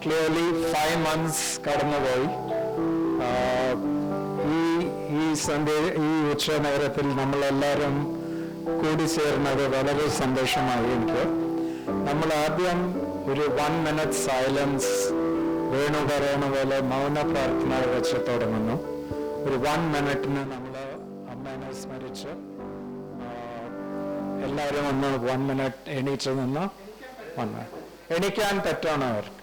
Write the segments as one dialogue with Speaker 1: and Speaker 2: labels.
Speaker 1: Clearly 5 months കടന്നുപോയി. ഈ ഉച്ചനേരത്തിൽ നമ്മളെല്ലാവരും കൂടിച്ചേർന്നത് വളരെ സന്തോഷമായി എനിക്ക്. നമ്മൾ ആദ്യം ഒരു 1 minute സൈലൻസ് വേണു പറയുന്ന പോലെ മൗന പ്രാർത്ഥന വെച്ച് തുടങ്ങുന്നു. ഒരു 1 minute നമ്മൾ അമ്മേനെ സ്മരിച്ച് എല്ലാവരും ഒന്ന് 1 minute എണീറ്റ് നിന്ന് എണീക്കാൻ പറ്റാണ് അവർക്ക്.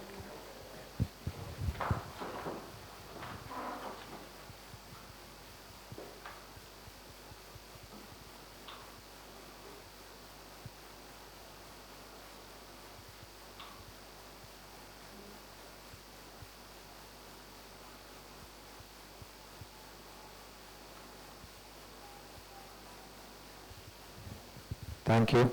Speaker 1: Thank you.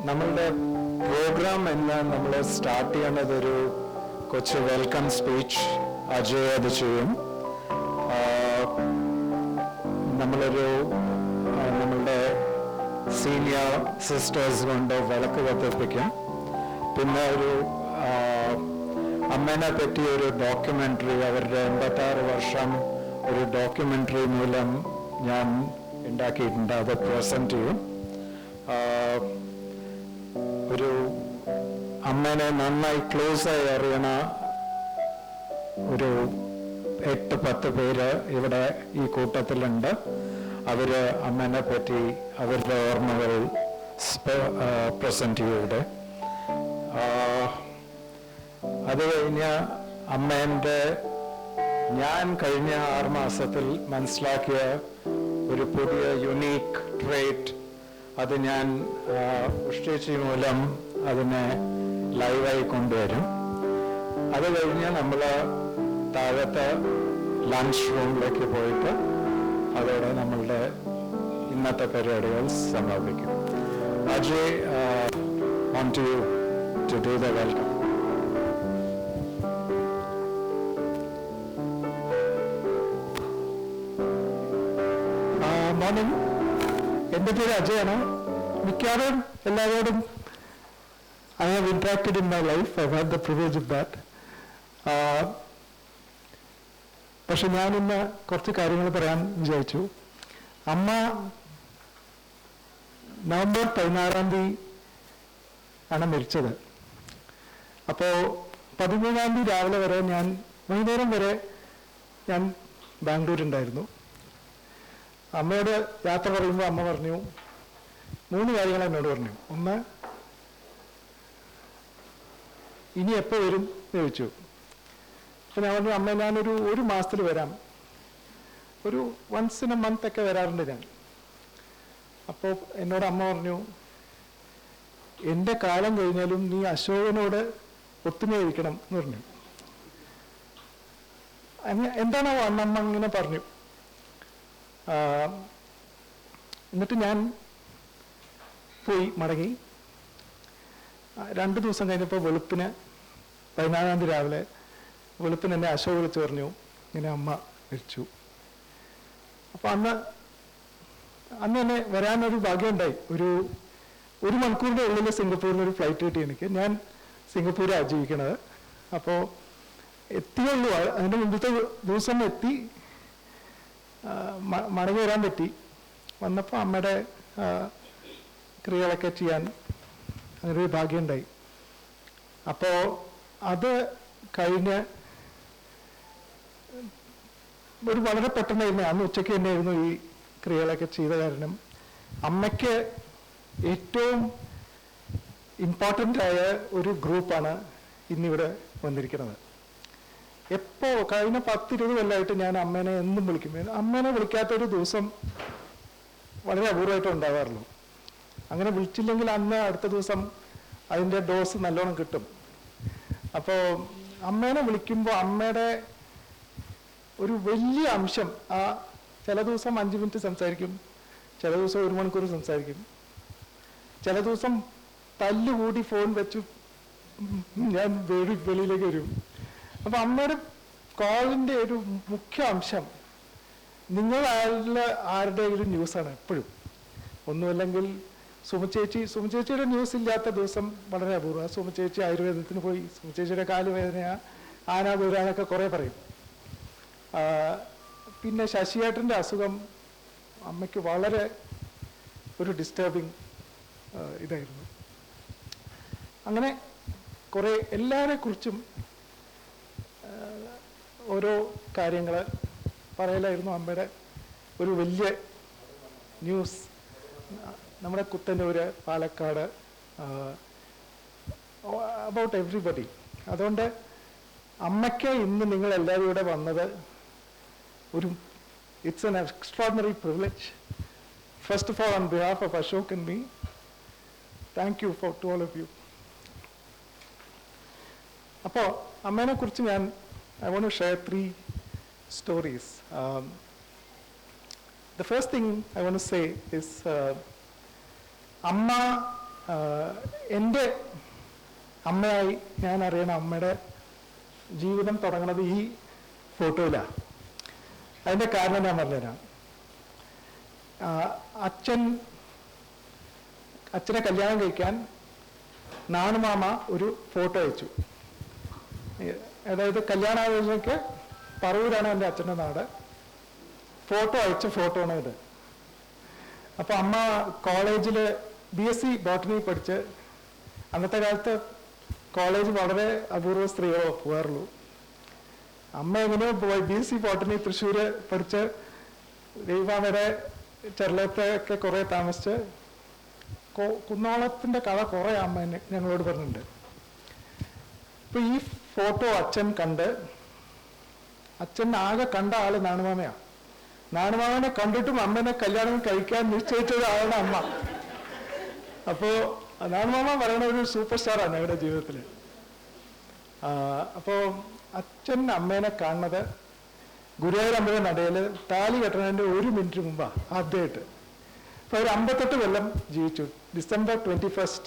Speaker 1: നമ്മളുടെ പ്രോഗ്രാം എന്ന് നമ്മൾ സ്റ്റാർട്ട് ചെയ്യുന്നത് ഒരു കൊച്ചു വെൽക്കം സ്പീച്ച് അജയ് അത് ചെയ്യും. നമ്മളുടെ സീനിയർ സിസ്റ്റേഴ്സ് കൊണ്ട് വിളക്ക് കത്തിപ്പിക്കും. പിന്നെ ഒരു അമ്മേനെ പറ്റി ഒരു ഡോക്യുമെൻ്ററി, അവരുടെ 86 വർഷം ഒരു ഡോക്യുമെൻ്ററി മൂലം ഞാൻ ഉണ്ടാക്കിയിട്ടുണ്ട്. അത് പ്രസൻറ്റ് ചെയ്യും. ഒരു അമ്മേനെ നന്നായി ക്ലോസായി അറിയണ ഒരു 8-10 പേര് ഇവിടെ ഈ കൂട്ടത്തിലുണ്ട്. അവര് അമ്മേനെ പറ്റി അവരുടെ ഓർമ്മകൾ പ്രസൻറ്റ് ചെയ്യും ഇവിടെ. അത് കഴിഞ്ഞ് അമ്മേൻ്റെ ഞാൻ കഴിഞ്ഞ 6 മാസത്തിൽ മനസ്സിലാക്കിയ ഒരു പുതിയ യുണീക്ക് ട്രേറ്റ്, അത് ഞാൻ ഉഷ്ടിച്ച് മൂലം അതിനെ ലൈവായി കൊണ്ടുവരും. അത് കഴിഞ്ഞ് നമ്മൾ താഴത്തെ ലഞ്ച് റൂമിലേക്ക് പോയിട്ട് അതോടെ നമ്മളുടെ ഇന്നത്തെ പരിപാടികൾ സമാപിക്കും. Ajay, want you to do the welcome. Morning. എൻ്റെ പേര് അജയാണ്. മിക്കവാറും എല്ലാവരോടും I have interacted in my life. I've had the privilege of that. പക്ഷെ ഞാനിന്ന് കുറച്ച് കാര്യങ്ങൾ പറയാൻ വിചാരിച്ചു. അമ്മ നവംബർ 16 ആണ് മരിച്ചത്. അപ്പോൾ 13 രാവിലെ വരെ വൈകുന്നേരം വരെ ഞാൻ ബാംഗ്ലൂരുണ്ടായിരുന്നു. അമ്മയോട് യാത്ര പറയുമ്പോൾ അമ്മ പറഞ്ഞു 3 കാര്യങ്ങൾ എന്നോട് പറഞ്ഞു. ഒന്ന്, ഇനി എപ്പോൾ വരും എന്ന് ചോദിച്ചു. അപ്പോൾ ഞാൻ പറഞ്ഞു, അമ്മ ഞാനൊരു മാസത്തിൽ വരാം, ഒരു once in a month ഒക്കെ വരാറുണ്ട് ഞാൻ. അപ്പോൾ എന്നോട് അമ്മ പറഞ്ഞു, എൻ്റെ കാലം കഴിഞ്ഞാലും നീ അശോകനോട് ഒത്തുമയായിരിക്കണം എന്ന് പറഞ്ഞു. എന്താണോ അന്നമ്മ ഇങ്ങനെ പറഞ്ഞു. എന്നിട്ട് ഞാൻ പോയി മടങ്ങി. 2 ദിവസം കഴിഞ്ഞപ്പോൾ വെളുപ്പിന് 14 രാവിലെ വെളുപ്പിന് എന്നെ അശോക് വിളിച്ച് പറഞ്ഞു, ഇങ്ങനെ അമ്മ മരിച്ചു. അപ്പം അന്ന് തന്നെ വരാനൊരു ഭാഗ്യമുണ്ടായി. ഒരു മണിക്കൂറിൻ്റെ ഉള്ളിൽ സിംഗപ്പൂരിൽ ഒരു ഫ്ലൈറ്റ് കിട്ടി എനിക്ക്. ഞാൻ സിംഗപ്പൂരാണ് ജീവിക്കണത്. അപ്പോൾ എത്തിയുള്ളൂ. അതിൻ്റെ മുമ്പത്തെ ദിവസം എത്തി, മടങ്ങി വരാൻ പറ്റി. വന്നപ്പോൾ അമ്മയുടെ ക്രിയകളൊക്കെ ചെയ്യാൻ അങ്ങനൊരു ഭാഗ്യമുണ്ടായി. അപ്പോൾ അത് കഴിഞ്ഞ് വളരെ പെട്ടെന്നായിരുന്നു. അന്ന് ഉച്ചയ്ക്ക് തന്നെയായിരുന്നു ഈ ക്രിയകളൊക്കെ ചെയ്ത കാരണം അമ്മയ്ക്ക് ഏറ്റവും ഇമ്പോർട്ടൻ്റ് ആയ ഒരു ഗ്രൂപ്പാണ് ഇന്നിവിടെ വന്നിരിക്കുന്നത്. എപ്പോൾ കഴിഞ്ഞ 10-20 കൊല്ലമായിട്ട് ഞാൻ അമ്മേനെ എന്നും വിളിക്കും. അമ്മേനെ വിളിക്കാത്തൊരു ദിവസം വളരെ അപൂർവമായിട്ട് ഉണ്ടാകാറുള്ളൂ. അങ്ങനെ വിളിച്ചില്ലെങ്കിൽ അന്ന് അടുത്ത ദിവസം അതിൻ്റെ ഡോസ് നല്ലോണം കിട്ടും. അപ്പോൾ അമ്മേനെ വിളിക്കുമ്പോൾ അമ്മയുടെ ഒരു വലിയ അംശം, ചില ദിവസം 5 മിനിറ്റ് സംസാരിക്കും, ചില ദിവസം 1 മണിക്കൂർ സംസാരിക്കും, ചില ദിവസം തല്ലുകൂടി ഫോൺ വെച്ച് ഞാൻ വെളിയിലേക്ക് വരും. അപ്പം അമ്മയുടെ കോളിൻ്റെ ഒരു മുഖ്യ അംശം നിങ്ങൾ ആരുടെയെങ്കിലും ന്യൂസാണ് എപ്പോഴും. ഒന്നുമല്ലെങ്കിൽ സുമചേച്ചിയുടെ ന്യൂസ് ഇല്ലാത്ത ദിവസം വളരെ അപൂർവം. സുമചേച്ചി ആയുർവേദത്തിന് പോയി, സുമചേച്ചിയുടെ കാലുവേദനയാ, ആനാദൂരാനൊക്കെ കുറേ പറയും. പിന്നെ ശശിയേട്ടൻ്റെ അസുഖം അമ്മയ്ക്ക് വളരെ ഒരു ഡിസ്റ്റർബിങ് ഇതായിരുന്നു. അങ്ങനെ കുറേ എല്ലാവരെക്കുറിച്ചും ഓരോ കാര്യങ്ങൾ പറയലായിരുന്നു അമ്മയുടെ ഒരു വലിയ ന്യൂസ്. നമ്മുടെ കുത്തന്നൂര്, പാലക്കാട്, അബൌട്ട് എവ്രിബഡി. അതുകൊണ്ട് അമ്മയ്ക്ക് ഇന്ന് നിങ്ങളെല്ലാവരും ഇവിടെ വന്നത് it's an extraordinary privilege. First of all, on behalf of Ashok and me, thank you to all of you. അപ്പോൾ അമ്മേനെ കുറിച്ച് I want to share 3 stories. The first thing I want to say is അമ്മ എൻ്റെ അമ്മയായി ഞാൻ അറിയണ അമ്മയുടെ ജീവിതം തുടങ്ങുന്നത് ഈ ഫോട്ടോയിലാണ്. അതിൻ്റെ കാരണം ഞാൻ പറഞ്ഞുതരാം. അച്ഛനെ കല്യാണം കഴിക്കാൻ നാണുമാമ ഒരു ഫോട്ടോ അയച്ചു. അതായത് കല്യാണാലോചനയ്ക്ക് പറവൂരാണ് എൻ്റെ അച്ഛൻ്റെ നാട്. ഫോട്ടോ അയച്ച ഫോട്ടോ ആണ് ഇത്. അപ്പോൾ അമ്മ കോളേജിൽ BSc ബോട്ടണി പഠിച്ച്, അന്നത്തെ കാലത്ത് കോളേജ് വളരെ അപൂർവ സ്ത്രീകളോ പോകാറുള്ളൂ. അമ്മ എങ്ങനെയോ BSc ബോട്ടണി തൃശ്ശൂർ പഠിച്ച് ദൈവമാമയുടെ ചെറുളത്തൊക്കെ കുറേ താമസിച്ച് കുന്നോളത്തിൻ്റെ കഥ കുറേ അമ്മ ഞങ്ങളോട് പറഞ്ഞിട്ടുണ്ട്. ഇപ്പൊ ഈ ഫോട്ടോ അച്ഛൻ കണ്ട്, അച്ഛൻ ആകെ കണ്ട ആള് നാണുമാമയാണ്. നാണുമാമനെ കണ്ടിട്ടും അമ്മനെ കല്യാണം കഴിക്കാൻ നിശ്ചയിച്ചത് ആളാണ് അമ്മ. അപ്പോ നാണുമാമ പറയുന്ന ഒരു സൂപ്പർ സ്റ്റാറാണ് ഞങ്ങളുടെ ജീവിതത്തിൽ. അപ്പോൾ അച്ഛൻ അമ്മേനെ കാണുന്നത് ഗുരുവായൂർ അമ്പലം നടയിൽ താലി കെട്ടുന്നതിൻ്റെ 1 മിനിറ്റ് മുമ്പാണ് ആദ്യമായിട്ട്. അപ്പോൾ അവർ 58 കൊല്ലം ജീവിച്ചു. December 21st,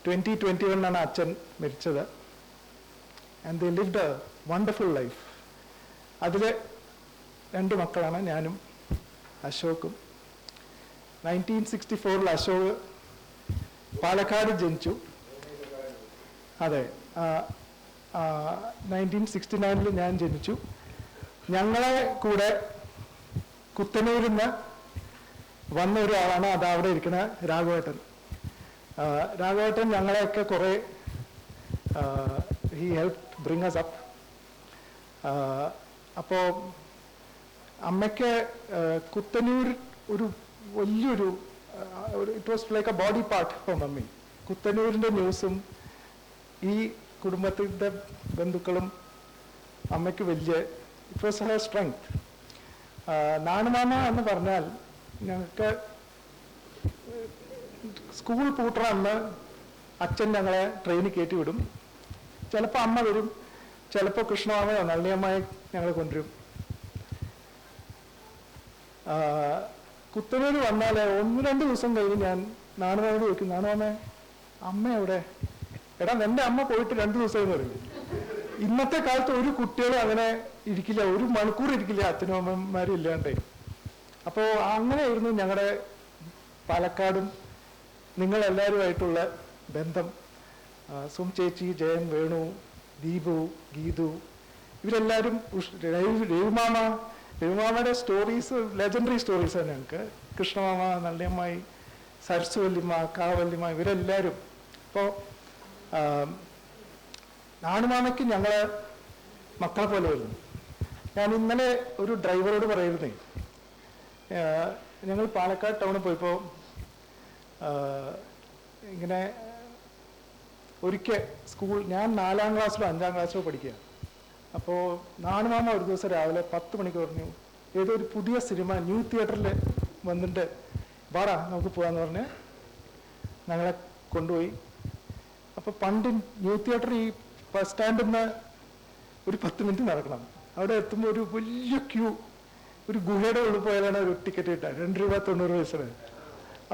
Speaker 1: 2021 അച്ഛൻ മരിച്ചത്. And they lived A wonderful life. അതിൽ 2 മക്കളാണ്, ഞാനും അശോകും. 1964 അശോക് പാലക്കാട് ജനിച്ചു. അതെ, 1969 ഞാൻ ജനിച്ചു. ഞങ്ങളെ കൂടെ കുത്തനൂരിൽ നിന്ന് വന്ന ഒരാളാണ് അത് അവിടെ ഇരിക്കുന്ന രാഘവേട്ടൻ. രാഘവേട്ടൻ ഞങ്ങളെയൊക്കെ കുറേ he helped bring us up. അപ്പോൾ അമ്മയ്ക്ക് കുത്തനൂർ ഒരു വലിയൊരു it was like a body part for mummy. കുത്തനൂരിൻ്റെ ന്യൂസും ഈ കുടുംബത്തിൻ്റെ ബന്ധുക്കളും അമ്മയ്ക്ക് വലിയ ഇറ്റ് വാസ് ഹെർ സ്ട്രെങ്ത്. നാണുമാമ എന്ന് പറഞ്ഞാൽ ഞങ്ങൾക്ക് സ്കൂൾ പൂട്ടണ അന്ന് അച്ഛൻ ഞങ്ങളെ ട്രെയിനിൽ കയറ്റി വിടും. ചിലപ്പോൾ അമ്മ വരും, ചിലപ്പോൾ കൃഷ്ണമാമയോ നള്ളിയമ്മയെ ഞങ്ങൾ കൊണ്ടുവരും. കുത്തനൂർ വന്നാൽ 1-2 ദിവസം കഴിഞ്ഞ് ഞാൻ നാണുമാമയോട് ചോദിക്കും, നാണുമാമേ അമ്മ എവിടെ? എടാ എൻ്റെ അമ്മ പോയിട്ട് 2 ദിവസമായി എന്ന് പറയും. ഇന്നത്തെ കാലത്ത് ഒരു കുട്ടികളും അങ്ങനെ ഇരിക്കില്ല, 1 മണിക്കൂർ ഇരിക്കില്ല അച്ഛനും അമ്മമാരും ഇല്ലാണ്ടേ. അപ്പോൾ അങ്ങനെയായിരുന്നു ഞങ്ങളുടെ പാലക്കാടും നിങ്ങളെല്ലാവരുമായിട്ടുള്ള ബന്ധം. സും ചേച്ചി, ജയൻ, വേണു, ദീപു, ഗീതു, ഇവരെല്ലാവരും, രവിമാമയുടെ സ്റ്റോറീസ് ലെജൻഡറി സ്റ്റോറീസാണ് ഞങ്ങൾക്ക്. കൃഷ്ണമാമ, നള്ളിയമ്മായി, സരസു വല്യമ്മ, കാവല്യമ്മ, ഇവരെല്ലാവരും. അപ്പോൾ നാണുമാമയ്ക്ക് ഞങ്ങൾ മക്കളെ പോലെ ആയിരുന്നു. ഞാൻ ഇന്നലെ ഒരു ഡ്രൈവറോട് പറയുന്നേ, ഞങ്ങൾ പാലക്കാട് ടൗണിൽ പോയപ്പോൾ ഇങ്ങനെ ഒരിക്കൽ ഞാൻ 4ാം ക്ലാസ്സിലോ 5ാം ക്ലാസ്സിലോ പഠിക്കുക. അപ്പോൾ നാണുമാമ ഒരു ദിവസം രാവിലെ 10 മണിക്ക് പറഞ്ഞു, ഏതോ ഒരു പുതിയ സിനിമ ന്യൂ തിയേറ്ററിൽ വന്നിട്ട് വാടാ നമുക്ക് പോകാമെന്ന് പറഞ്ഞ് ഞങ്ങളെ കൊണ്ടുപോയി. അപ്പോൾ പണ്ട് ന്യൂ തിയേറ്റർ ഈ ബസ് സ്റ്റാൻഡിൽ നിന്ന് ഒരു 10 മിനിറ്റ് നടക്കണം. അവിടെ എത്തുമ്പോൾ ഒരു വലിയ ക്യൂ, ഒരു ഗുഹയുടെ ഉള്ളിൽ പോയാലാണ് ഒരു ടിക്കറ്റ് കിട്ടുക, 2 രൂപ 90 പൈസ.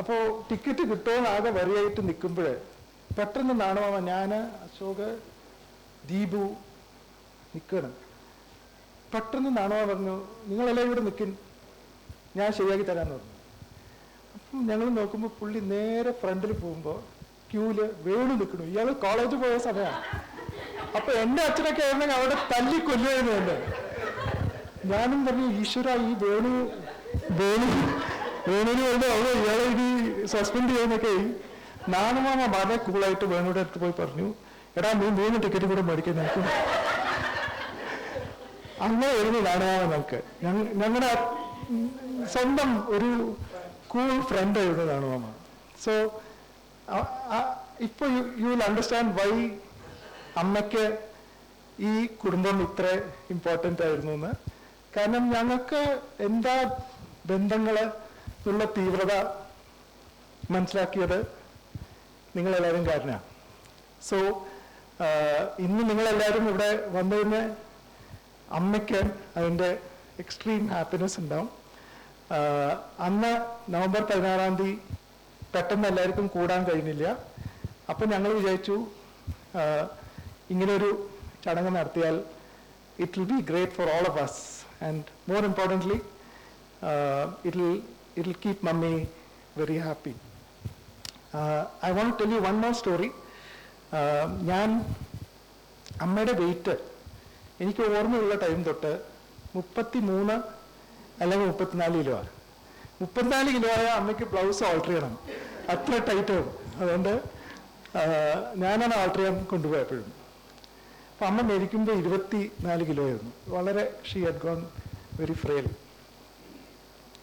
Speaker 1: അപ്പോൾ ടിക്കറ്റ് കിട്ടുമെന്ന് ആകെ വരിയായിട്ട് നിൽക്കുമ്പോൾ പെട്ടെന്ന് നാണുമാമ, ഞാൻ, അശോക്, ദീപു നിൽക്കണം. പെട്ടെന്ന് നാണോ പറഞ്ഞു, നിങ്ങളെല്ലാം ഇവിടെ നിൽക്കും, ഞാൻ ശരിയാക്കി തരാമെന്ന് പറഞ്ഞു. അപ്പം ഞങ്ങൾ നോക്കുമ്പോൾ പുള്ളി നേരെ ഫ്രണ്ടിൽ പോകുമ്പോൾ ക്യൂല് വേണു നിൽക്കണു. ഇയാൾ കോളേജിൽ പോയ സമയമാണ്. അപ്പൊ എൻ്റെ അച്ഛനൊക്കെ ആയിരുന്നെങ്കിൽ അവിടെ തല്ലി കൊല്ലുമായിരുന്നു എന്നെ. ഞാനും പറഞ്ഞു, ഈശ്വര, ഈ വേണുവിന് വേണ്ടി അവിടെ ഇയാളെ ഇനി സസ്പെൻഡ് ചെയ്യുന്നൊക്കെ. നാണുമാമ വളരെ കൂളായിട്ട് വേണുവിടെ അടുത്ത് പോയി പറഞ്ഞു, എടാ നീ 3 ടിക്കറ്റ് കൂടെ മേടിക്കാൻ നോക്കും. അങ്ങനെ വരുന്നു നാണുമാമ. നമുക്ക് ഞങ്ങളുടെ സ്വന്തം ഒരു കൂൾ ഫ്രണ്ട് ആയിരുന്നു നാണുമാമ. സോ ഇപ്പൊ യു വിൽ അണ്ടർസ്റ്റാൻഡ് വൈ അമ്മയ്ക്ക് ഈ കുടുംബം ഇത്ര ഇമ്പോർട്ടൻ്റ് ആയിരുന്നു എന്ന്. കാരണം ഞങ്ങൾക്ക് എന്താ ബന്ധങ്ങള് ഉള്ള തീവ്രത മനസ്സിലാക്കിയത് നിങ്ങളെല്ലാവരും കാരണമാണ്. സോ ഇന്ന് നിങ്ങളെല്ലാവരും ഇവിടെ വന്നതിന് അമ്മയ്ക്ക് അതിൻ്റെ എക്സ്ട്രീം ഹാപ്പിനെസ് ഉണ്ടാവും. അന്ന് നവംബർ 16-ാം തീയതി പെട്ടെന്ന് എല്ലാവർക്കും കൂടാൻ കഴിഞ്ഞില്ല. അപ്പം ഞങ്ങൾ വിചാരിച്ചു ഇങ്ങനൊരു ചടങ്ങ് നടത്തിയാൽ it will be great for all of us, and more importantly it'll keep mummy very happy. I want to tell you one more story. ഞാൻ അമ്മയുടെ വെയിറ്റ് എനിക്ക് ഓർമ്മയുള്ള ടൈം തൊട്ട് 33 അല്ലെങ്കിൽ 34 കിലോ ആണ്. 34 കിലോ ആയ അമ്മയ്ക്ക് ബ്ലൗസ് ഓൾട്ടർ ചെയ്യണം, അത്ര ടൈറ്റ് ആവും. അതുകൊണ്ട് ഞാനാണ് ഓൾട്ടർ ചെയ്യാൻ കൊണ്ടുപോയപ്പോഴും. അപ്പം അമ്മ മരിക്കുമ്പോൾ 24 കിലോ ആയിരുന്നു. വളരെ she had gone very frail.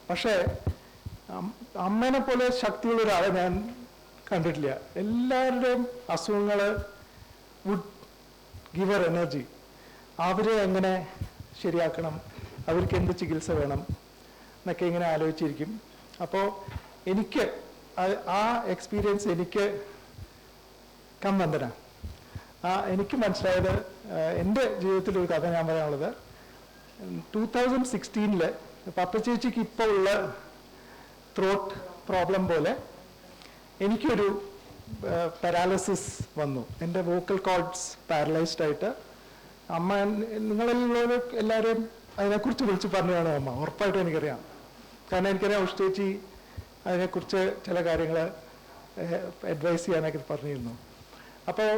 Speaker 1: പക്ഷേ അമ്മേനെ പോലെ ശക്തിയുള്ള ഒരാളെ ഞാൻ കണ്ടിട്ടില്ല. എല്ലാവരുടെയും അസുഖങ്ങൾ വുഡ് ഗിവ് ഹർ എനർജി. അവരെ എങ്ങനെ ശരിയാക്കണം, അവർക്ക് എന്ത് ചികിത്സ വേണം എന്നൊക്കെ ഇങ്ങനെ ആലോചിച്ചിരിക്കും. അപ്പോൾ എനിക്ക് ആ എക്സ്പീരിയൻസ് എനിക്ക് കംവന്ദന. എനിക്ക് മനസ്സിലായത്, എൻ്റെ ജീവിതത്തിലൊരു കഥ ഞാൻ പറയാനുള്ളത്, 2016 പപ്പച്ചേച്ചിക്ക് ഇപ്പോൾ ഉള്ള ത്രോട്ട് പ്രോബ്ലം പോലെ എനിക്കൊരു പാരാലിസിസ് വന്നു. എൻ്റെ വോക്കൽ കോർഡ്സ് പാരലൈസ്ഡ് ആയിട്ട്. അമ്മ നിങ്ങളെല്ലാം എല്ലാവരെയും അതിനെക്കുറിച്ച് വിളിച്ച് പറഞ്ഞു കാണും അമ്മ, ഉറപ്പായിട്ടും എനിക്കറിയാം. കാരണം എനിക്കറിയാം ഉഷേച്ചി അതിനെക്കുറിച്ച് ചില കാര്യങ്ങൾ അഡ്വൈസ് ചെയ്യാനൊക്കെ പറഞ്ഞിരുന്നു. അപ്പോൾ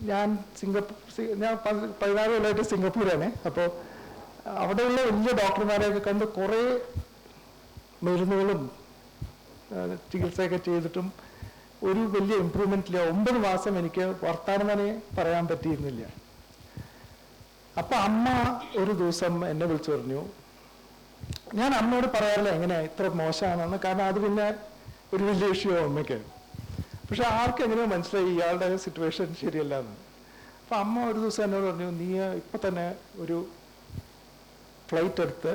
Speaker 1: ഞാൻ 14 കൊല്ലമായിട്ട് സിംഗപ്പൂരാണ്. അപ്പോൾ അവിടെയുള്ള വലിയ ഡോക്ടർമാരെയൊക്കെ കണ്ട് കുറേ മരുന്നുകളും ചികിത്സയൊക്കെ ചെയ്തിട്ടും ഒരു വലിയ ഇമ്പ്രൂവ്മെന്റ് ഇല്ല. 9 മാസം എനിക്ക് വർത്താനം തന്നെ പറയാൻ പറ്റിയിരുന്നില്ല. അപ്പൊ അമ്മ ഒരു ദിവസം എന്നെ വിളിച്ചു പറഞ്ഞു, ഞാൻ അമ്മയോട് പറയാറില്ല എങ്ങനെയാ ഇത്ര മോശമാണെന്ന്, കാരണം അത് പിന്നെ ഒരു വലിയ ഇഷ്യൂ അമ്മയ്ക്ക്. പക്ഷെ ആർക്കും എങ്ങനെയോ മനസ്സിലായി ഇയാളുടെ സിറ്റുവേഷൻ ശരിയല്ല എന്ന്. അപ്പൊ അമ്മ ഒരു ദിവസം എന്നോട് പറഞ്ഞു, നീ ഇപ്പൊ തന്നെ ഒരു ഫ്ലൈറ്റ് എടുത്ത്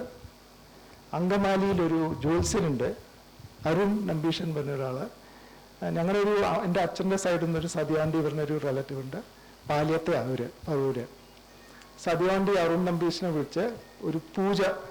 Speaker 1: അങ്കമാലിയിലൊരു ജ്യോത്സ്യനുണ്ട്, അരുൺ നമ്പീഷൻ പറഞ്ഞ ഒരാള്. ഞങ്ങളുടെ എൻ്റെ അച്ഛൻ്റെ സൈഡിൽ നിന്നൊരു സതിയാണ്ടി പറഞ്ഞൊരു റിലേറ്റീവ് ഉണ്ട്, പാലിയത്തെ അവര് പറവൂര്. സതിയാണ്ടി അരുൺ നമ്പീശനെ വിളിച്ച് ഒരു പൂജ